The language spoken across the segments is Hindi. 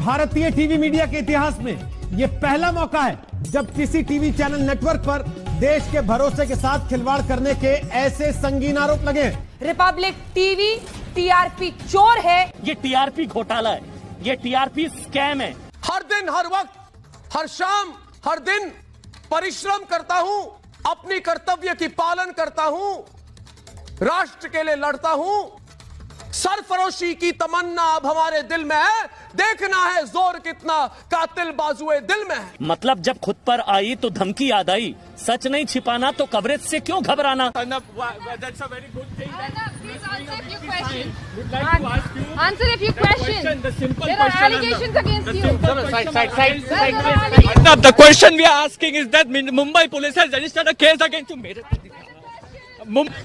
भारतीय टीवी मीडिया के इतिहास में यह पहला मौका है जब किसी टीवी चैनल नेटवर्क पर देश के भरोसे के साथ खिलवाड़ करने के ऐसे संगीन आरोप लगे। रिपब्लिक टीवी टीआरपी चोर है। ये टीआरपी घोटाला है, ये टीआरपी स्कैम है। हर दिन, हर वक्त, हर शाम, हर दिन परिश्रम करता हूं, अपनी कर्तव्य की पालन करता हूं, राष्ट्र के लिए लड़ता हूं। सरफरोशी की तमन्ना अब हमारे दिल में है, देखना है जोर कितना कातिल बाजुए दिल में है। मतलब जब खुद पर आई तो धमकी याद आई, सच नहीं छिपाना तो कवरेज से क्यों घबराना। Answer a few questions. There are allegations against you. The question we are asking is that Mumbai police has registered a case against you.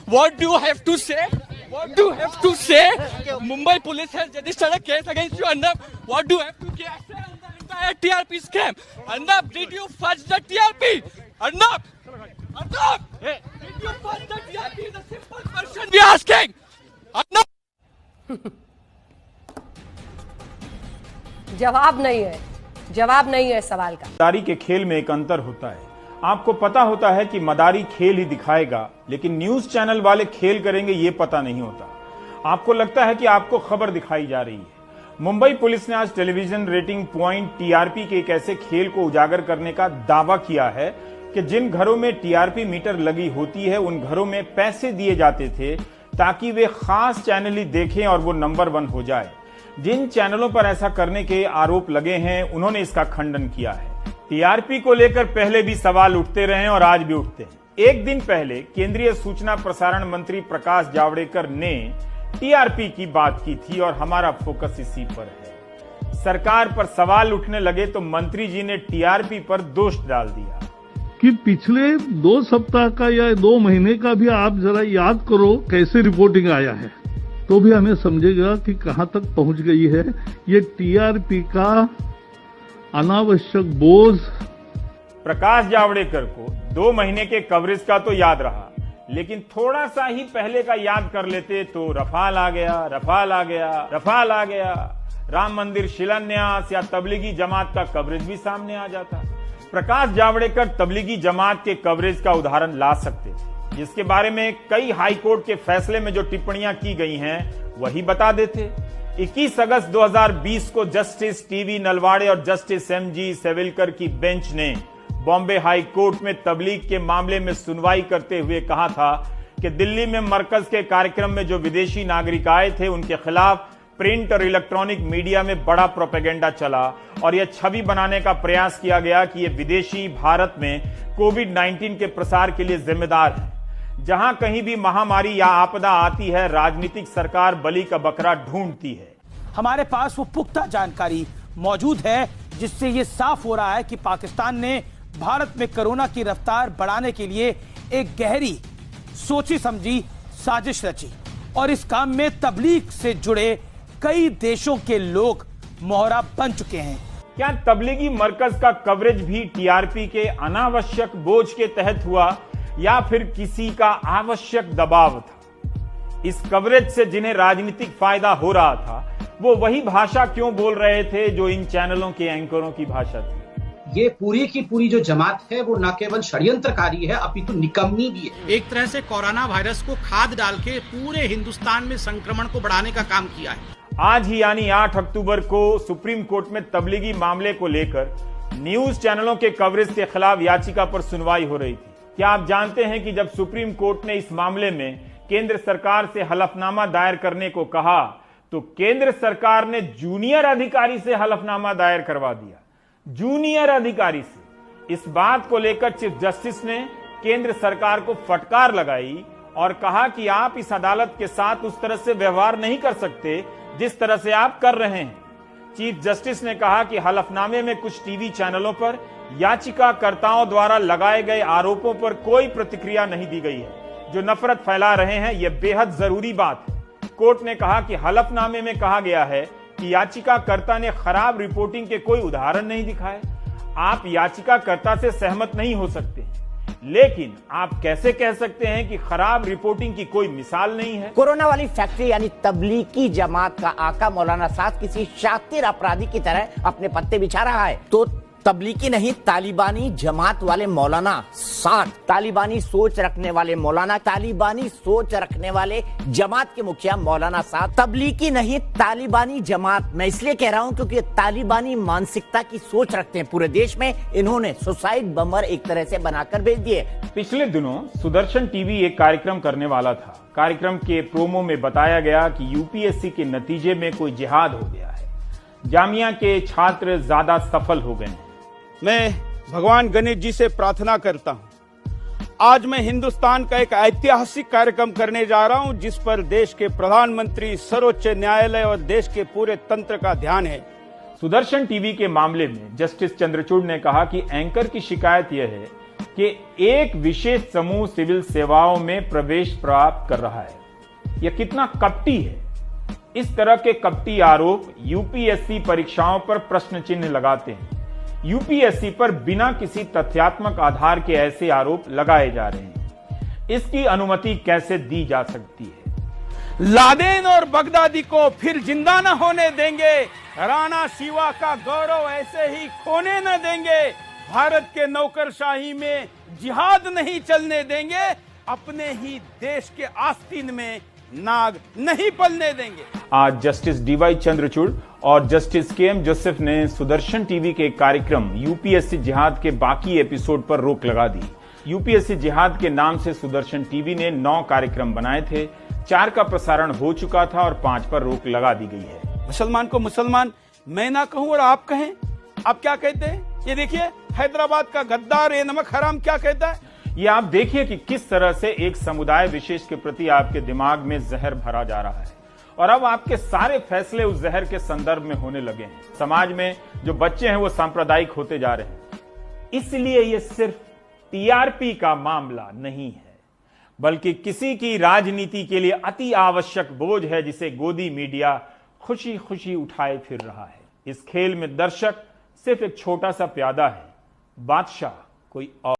What do you have to say? What do you have to say? Mumbai police has registered a case against you, Arnab. What do you have to say on the entire TRP scam? Arnab, did you fudge the TRP? Arnab! Arnab! Did you fudge the TRP? The simple question we are asking. Arnab! जवाब नहीं है सवाल का। मदारी के खेल में एक अंतर होता है। आपको पता होता है कि मदारी खेल ही दिखाएगा, लेकिन न्यूज चैनल वाले खेल करेंगे ये पता नहीं होता। आपको लगता है कि आपको खबर दिखाई जा रही है। मुंबई पुलिस ने आज टेलीविजन रेटिंग पॉइंट टीआरपी के एक ऐसे खेल को उजागर करने का दावा किया है कि जिन घरों में टीआरपी मीटर लगी होती है उन घरों में पैसे दिए जाते थे ताकि वे खास चैनल ही देखें और वो नंबर 1 हो जाए। जिन चैनलों पर ऐसा करने के आरोप लगे हैं उन्होंने इसका खंडन किया है। टीआरपी को लेकर पहले भी सवाल उठते रहे और आज भी उठते हैं। एक दिन पहले केंद्रीय सूचना प्रसारण मंत्री प्रकाश जावड़ेकर ने टीआरपी की बात की थी और हमारा फोकस इसी पर है। सरकार पर सवाल उठने लगे तो मंत्री जी ने टीआरपी पर दोष डाल दिया कि पिछले 2 सप्ताह का या 2 महीने का भी आप जरा याद करो कैसे रिपोर्टिंग आया है, तो भी हमें समझेगा कि कहां तक पहुंच गई है ये टीआरपी का अनावश्यक बोझ। प्रकाश जावड़ेकर को 2 महीने के कवरेज का तो याद रहा, लेकिन थोड़ा सा ही पहले का याद कर लेते तो रफाल आ गया, राम मंदिर शिलान्यास या तबलीगी जमात का कवरेज भी सामने आ जाता। प्रकाश जावड़ेकर तबलीगी जमात के कवरेज का उदाहरण ला सकते थे, जिसके बारे में कई हाईकोर्ट के फैसले में जो टिप्पणियां की गई हैं वही बता देते। 21 अगस्त 2020 को जस्टिस टीवी नलवाड़े और जस्टिस एमजी सेविलकर की बेंच ने बॉम्बे हाई कोर्ट में तबलीग के मामले में सुनवाई करते हुए कहा था कि दिल्ली में मरकज के कार्यक्रम में जो विदेशी नागरिक आए थे उनके खिलाफ प्रिंट और इलेक्ट्रॉनिक मीडिया में बड़ा प्रोपेगेंडा चला और यह छवि बनाने का प्रयास किया गया कि ये विदेशी भारत में कोविड-19 के प्रसार के लिए जिम्मेदार है। जहां कहीं भी महामारी या आपदा आती है, राजनीतिक सरकार बलि का बकरा ढूंढती है। हमारे पास वो पुख्ता जानकारी मौजूद है जिससे ये साफ हो रहा है कि पाकिस्तान ने भारत में कोरोना की रफ्तार बढ़ाने के लिए एक गहरी सोची समझी साजिश रची और इस काम में तबलीग से जुड़े कई देशों के लोग मोहरा बन चुके हैं। क्या तबलीगी मरकज का कवरेज भी टीआरपी के अनावश्यक बोझ के तहत हुआ या फिर किसी का आवश्यक दबाव था? इस कवरेज से जिन्हें राजनीतिक फायदा हो रहा था वो वही भाषा क्यों बोल रहे थे जो इन चैनलों के एंकरों की भाषा थी? ये पूरी की पूरी जो जमात है वो न केवल षड्यंत्रकारी है अपितु निकम्मी भी है। एक तरह से कोरोना वायरस को खाद डाल के पूरे हिंदुस्तान में संक्रमण को बढ़ाने का काम किया है। आज ही यानी 8 अक्टूबर को सुप्रीम कोर्ट में तबलीगी मामले को लेकर न्यूज चैनलों के कवरेज के खिलाफ याचिका पर सुनवाई हो रही थी। क्या आप जानते हैं कि जब सुप्रीम कोर्ट ने इस मामले में केंद्र सरकार से हलफनामा दायर करने को कहा तो केंद्र सरकार ने जूनियर अधिकारी से हलफनामा दायर करवा दिया। जूनियर अधिकारी से। इस बात को लेकर चीफ जस्टिस ने केंद्र सरकार को फटकार लगाई और कहा कि आप इस अदालत के साथ उस तरह से व्यवहार नहीं कर सकते जिस तरह से आप कर रहे हैं। चीफ जस्टिस ने कहा कि हलफनामे में कुछ टीवी चैनलों पर याचिकाकर्ताओं द्वारा लगाए गए आरोपों पर कोई प्रतिक्रिया नहीं दी गई है जो नफरत फैला रहे हैं। यह बेहद जरूरी बात है। कोर्ट ने कहा कि हलफनामे में कहा गया है कि याचिकाकर्ता ने खराब रिपोर्टिंग के कोई उदाहरण नहीं दिखाए। आप याचिकाकर्ता से सहमत नहीं हो सकते। लेकिन आप कैसे कह सकते हैं कि खराब रिपोर्टिंग की कोई मिसाल नहीं है? कोरोना वाली फैक्ट्री यानी तबलीगी जमात का आका मौलाना साद किसी शातिर अपराधी की तरह अपने पत्ते बिछा रहा है। तो तबलीगी नहीं, तालिबानी जमात वाले मौलाना साद, तालिबानी सोच रखने वाले मौलाना, तालिबानी सोच रखने वाले जमात के मुखिया मौलाना साद, तबलीगी नहीं तालिबानी जमात। मैं इसलिए कह रहा हूं क्योंकि तालिबानी मानसिकता की सोच रखते हैं पूरे देश में। इन्होंने सुसाइड बमर एक तरह से बनाकर भेज दिए। पिछले दिनों सुदर्शन टीवी एक कार्यक्रम करने वाला था। कार्यक्रम के प्रोमो में बताया गया कि यूपीएससी के नतीजे में कोई जिहाद हो गया है, जामिया के छात्र ज्यादा सफल हो गए हैं। मैं भगवान गणेश जी से प्रार्थना करता हूं, आज मैं हिंदुस्तान का एक ऐतिहासिक कार्यक्रम करने जा रहा हूं जिस पर देश के प्रधानमंत्री, सर्वोच्च न्यायालय और देश के पूरे तंत्र का ध्यान है। सुदर्शन टीवी के मामले में जस्टिस चंद्रचूड़ ने कहा कि एंकर की शिकायत यह है कि एक विशेष समूह सिविल सेवाओं में प्रवेश प्राप्त कर रहा है। यह कितना कपटी है। इस तरह के कपटी आरोप यूपीएससी परीक्षाओं पर प्रश्न चिन्ह लगाते हैं। यूपीएससी पर बिना किसी तथ्यात्मक आधार के ऐसे आरोप लगाए जा रहे हैं। इसकी अनुमति कैसे दी जा सकती है? लादेन और बगदादी को फिर जिंदा न होने देंगे, राणा शिवा का गौरव ऐसे ही खोने न देंगे, भारत के नौकरशाही में जिहाद नहीं चलने देंगे, अपने ही देश के आस्तीन में नाग नहीं पलने देंगे। आज जस्टिस डीवाई चंद्रचूड़ और जस्टिस केएम जोसेफ ने सुदर्शन टीवी के कार्यक्रम यूपीएससी जिहाद के बाकी एपिसोड पर रोक लगा दी। यूपीएससी जिहाद के नाम से सुदर्शन टीवी ने 9 कार्यक्रम बनाए थे, 4 का प्रसारण हो चुका था और 5 पर रोक लगा दी गई है। मुसलमान को मुसलमान मैं ना कहूं और आप कहें, आप क्या कहते हैं? ये देखिए हैदराबाद का गद्दार ए नमक हराम क्या कहता है। ये आप देखिए कि किस तरह से एक समुदाय विशेष के प्रति आपके दिमाग में जहर भरा जा रहा है और अब आपके सारे फैसले उस जहर के संदर्भ में होने लगे हैं। समाज में जो बच्चे हैं वो सांप्रदायिक होते जा रहे हैं। इसलिए ये सिर्फ टीआरपी का मामला नहीं है, बल्कि किसी की राजनीति के लिए अति आवश्यक बोझ है जिसे गोदी मीडिया खुशी खुशी उठाए फिर रहा है। इस खेल में दर्शक सिर्फ एक छोटा सा प्यादा है, बादशाह कोई और।